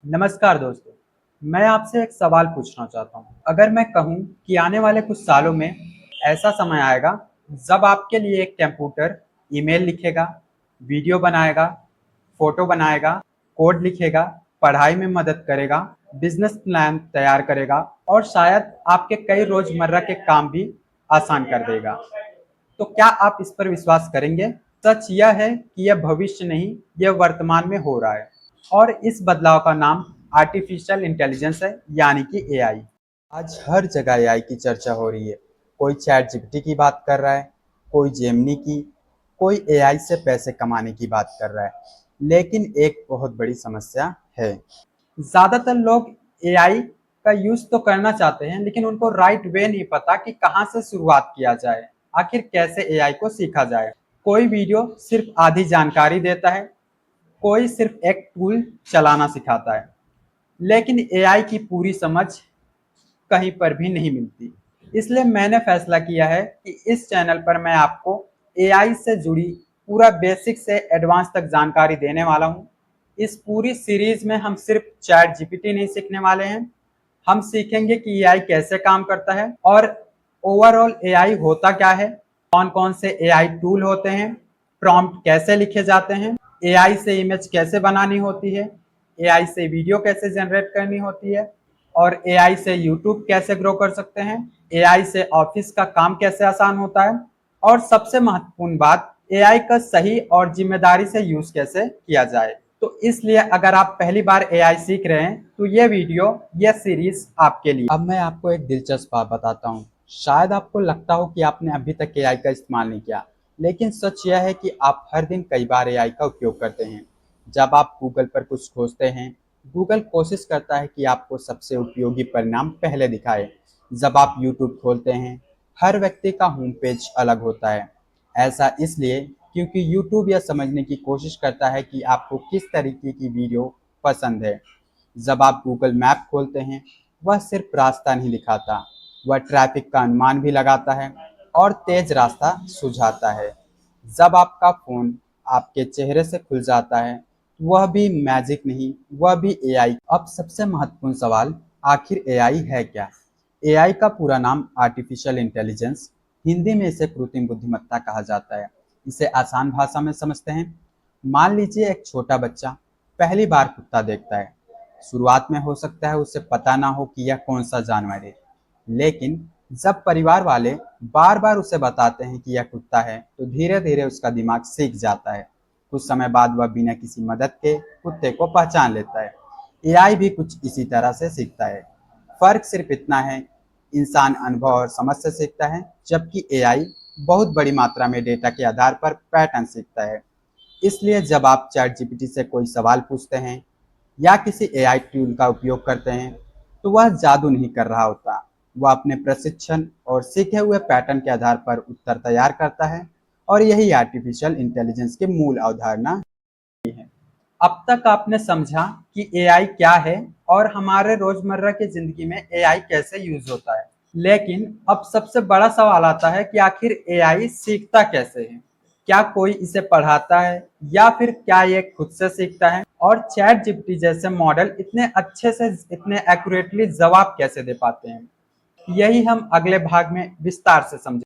नमस्कार दोस्तों। मैं आपसे एक सवाल पूछना चाहता हूँ। अगर मैं कहूँ कि आने वाले कुछ सालों में ऐसा समय आएगा जब आपके लिए एक कंप्यूटर ईमेल लिखेगा, वीडियो बनाएगा, फोटो बनाएगा, कोड लिखेगा, पढ़ाई में मदद करेगा, बिजनेस प्लान तैयार करेगा और शायद आपके कई रोजमर्रा के काम भी आसान कर देगा, तो क्या आप इस पर विश्वास करेंगे? सच यह है कि यह भविष्य नहीं, यह वर्तमान में हो रहा है और इस बदलाव का नाम आर्टिफिशियल इंटेलिजेंस है, यानी कि एआई। आज हर जगह एआई की चर्चा हो रही है। कोई चैट जीपीटी की बात कर रहा है, कोई जेमिनी की, कोई एआई से पैसे कमाने की बात कर रहा है। लेकिन एक बहुत बड़ी समस्या है। ज्यादातर लोग एआई का यूज तो करना चाहते हैं, लेकिन उनको राइट वे नहीं पता कि कहाँ से शुरुआत किया जाए, आखिर कैसे एआई को सीखा जाए। कोई वीडियो सिर्फ आधी जानकारी देता है, कोई सिर्फ एक टूल चलाना सिखाता है, लेकिन एआई की पूरी समझ कहीं पर भी नहीं मिलती। इसलिए मैंने फैसला किया है कि इस चैनल पर मैं आपको एआई से जुड़ी पूरा बेसिक से एडवांस तक जानकारी देने वाला हूँ। इस पूरी सीरीज में हम सिर्फ चैट जीपीटी नहीं सीखने वाले हैं, हम सीखेंगे कि एआई कैसे काम करता है और ओवरऑल एआई होता क्या है, कौन कौन से एआई टूल होते हैं, प्रॉम्प्ट कैसे लिखे जाते हैं, एआई से इमेज कैसे बनानी होती है, एआई से वीडियो कैसे जनरेट करनी होती है और एआई से यूट्यूब कैसे ग्रो कर सकते हैं, एआई से ऑफिस का काम कैसे आसान होता है और सबसे महत्वपूर्ण बात, एआई का सही और जिम्मेदारी से यूज कैसे किया जाए। तो इसलिए अगर आप पहली बार एआई सीख रहे हैं तो ये वीडियो, ये सीरीज आपके लिए। अब मैं आपको एक दिलचस्प बात बताता हूँ। शायद आपको लगता हो कि आपने अभी तक एआई का इस्तेमाल नहीं किया, लेकिन सच यह है कि आप हर दिन कई बार एआई का उपयोग करते हैं। जब आप गूगल पर कुछ खोजते हैं, गूगल कोशिश करता है कि आपको सबसे उपयोगी परिणाम पहले दिखाए। जब आप यूट्यूब खोलते हैं, हर व्यक्ति का होम पेज अलग होता है। ऐसा इसलिए क्योंकि यूट्यूब यह समझने की कोशिश करता है कि आपको किस तरीके की वीडियो पसंद है। जब आप गूगल मैप खोलते हैं, वह सिर्फ रास्ता नहीं दिखाता, वह ट्रैफिक का अनुमान भी लगाता है और तेज रास्ता सुझाता है। जब आपका फ़ोन आपके चेहरे से खुल जाता है, वह भी मैजिक नहीं, वह भी एआई। अब सबसे महत्वपूर्ण सवाल, आखिर एआई है क्या? एआई का पूरा नाम आर्टिफिशियल इंटेलिजेंस, हिंदी में इसे कृत्रिम बुद्धिमत्ता कहा जाता है। इसे आसान भाषा में समझते हैं। मान लीजिए एक छोटा बच्चा पहली बार कुत्ता देखता है। शुरुआत में हो सकता है उसे पता ना हो कि यह कौन सा जानवर है, लेकिन जब परिवार वाले बार बार उसे बताते हैं कि यह कुत्ता है, तो धीरे धीरे उसका दिमाग सीख जाता है। कुछ समय बाद वह बिना किसी मदद के कुत्ते को पहचान लेता है। एआई भी कुछ इसी तरह से सीखता है। फर्क सिर्फ इतना है, इंसान अनुभव और समझ से सीखता है, जबकि एआई बहुत बड़ी मात्रा में डेटा के आधार पर पैटर्न सीखता है। इसलिए जब आप चैट जीपीटी से कोई सवाल पूछते हैं या किसी एआई टूल का उपयोग करते हैं, तो वह जादू नहीं कर रहा होता। वह अपने प्रशिक्षण और सीखे हुए पैटर्न के आधार पर उत्तर तैयार करता है और यही आर्टिफिशियल इंटेलिजेंस की मूल अवधारणा है। अब तक आपने समझा कि एआई क्या है और हमारे रोजमर्रा की जिंदगी में एआई कैसे यूज होता है। लेकिन अब सबसे बड़ा सवाल आता है कि आखिर एआई सीखता कैसे है? क्या कोई इसे पढ़ाता है या फिर क्या ये खुद से सीखता है? और चैट जीपीटी जैसे मॉडल इतने अच्छे से, इतने एक्यूरेटली जवाब कैसे दे पाते हैं? यही हम अगले भाग में विस्तार से समझेंगे।